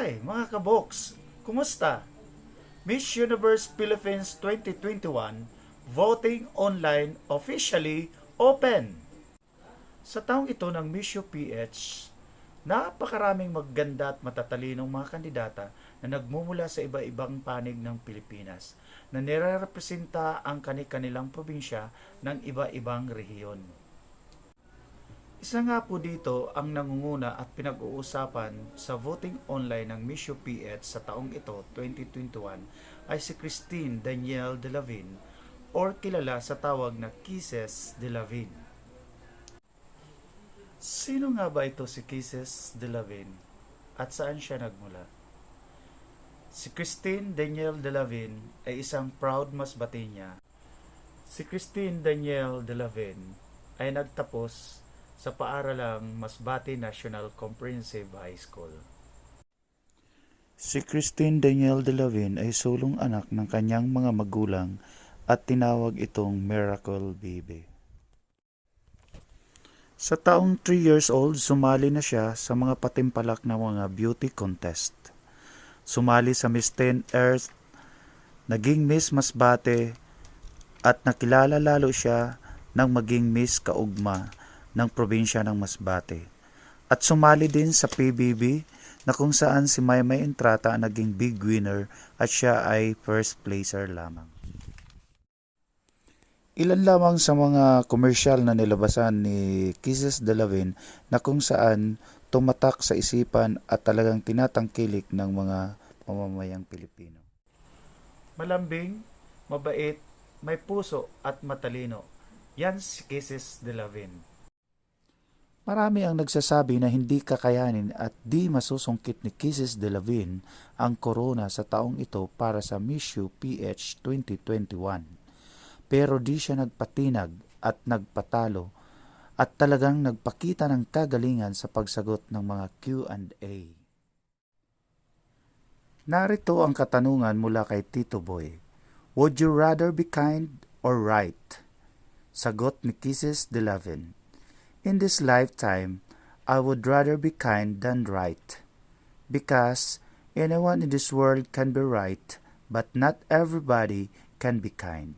Hi mga kaboks! Kumusta? Miss Universe Philippines 2021 voting online officially open. Sa taong ito ng Miss UPH, napakaraming maganda at matatalinong mga kandidata na nagmumula sa iba-ibang panig ng Pilipinas na nirerepresenta ang kanilang probinsya ng iba-ibang rehiyon. Isa nga po dito ang nangunguna at pinag-uusapan sa voting online ng Miss UPH sa taong ito, 2021, ay si Christine Danielle de Lavin or kilala sa tawag na Kisses de Lavin. Sino nga ba ito si Kisses de Lavin at saan siya nagmula? Si Christine Danielle de Lavin ay isang proud Masbatenya. Si Christine Danielle de Lavin ay nagtapos sa paaralang Masbate National Comprehensive High School. Si Christine Danielle de Lavin ay sulong anak ng kanyang mga magulang at tinawag itong Miracle Baby. Sa taong 3 years old, sumali na siya sa mga patimpalak na mga beauty contest. Sumali sa Miss Teen Earth, naging Miss Masbate at nakilala lalo siya ng maging Miss Kaugma ng probinsya ng Masbate. At sumali din sa PBB na kung saan si Maymay Entrata naging big winner at siya ay first placer lamang. Ilan lamang sa mga komersyal na nilabasan ni Kisses de Lavin na kung saan tumatak sa isipan at talagang tinatangkilik ng mga mamamayang Pilipino. Malambing, mabait, may puso at matalino. Yan si Kisses de Lavin. Marami ang nagsasabi na hindi kakayanin at di masusungkit ni Kisses de Lavin ang corona sa taong ito para sa Miss UPH 2021. Pero di siya nagpatinag at nagpatalo at talagang nagpakita ng kagalingan sa pagsagot ng mga Q&A. Narito ang katanungan mula kay Tito Boy. Would you rather be kind or right? Sagot ni Kisses de Lavin. In this lifetime, I would rather be kind than right, because anyone in this world can be right, but not everybody can be kind.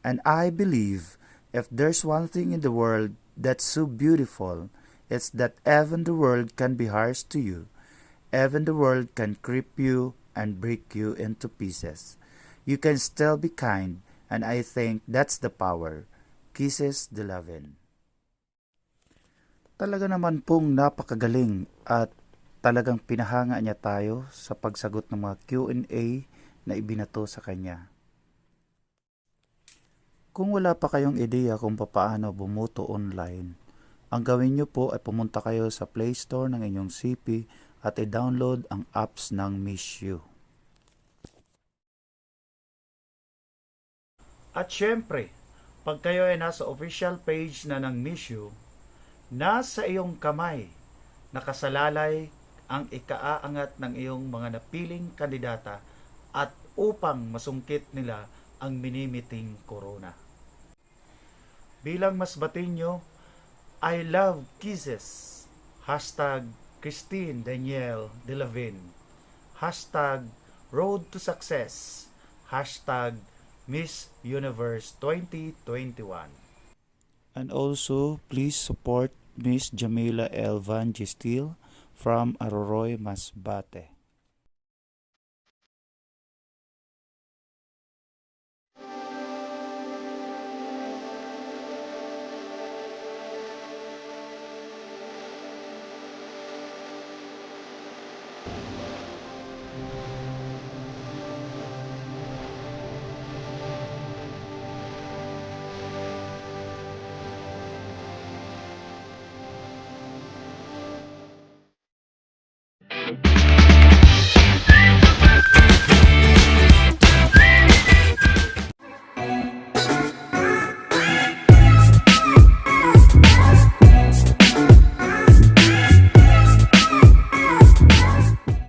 And I believe if there's one thing in the world that's so beautiful, it's that even the world can be harsh to you, even the world can creep you and break you into pieces. You can still be kind, and I think that's the power. Kisses de Lavin. Talaga naman pong napakagaling at talagang pinahanga niya tayo sa pagsagot ng mga Q&A na ibinato sa kanya. Kung wala pa kayong ideya kung paano bumoto online, ang gawin niyo po ay pumunta kayo sa Play Store ng inyong CP at i-download ang apps ng Miss U. At syempre, pag kayo ay nasa official page na ng Miss U, nasa iyong kamay, nakasalalay ang ikaaangat ng iyong mga napiling kandidata at upang masungkit nila ang minimiting corona. Bilang Masbateño, I love Kisses. Hashtag Christine Danielle de Lavin. Hashtag Road to Success. Hashtag Miss Universe 2021. And also, please support Miss Jamila L. Van Gistil from Aroroy, Masbate.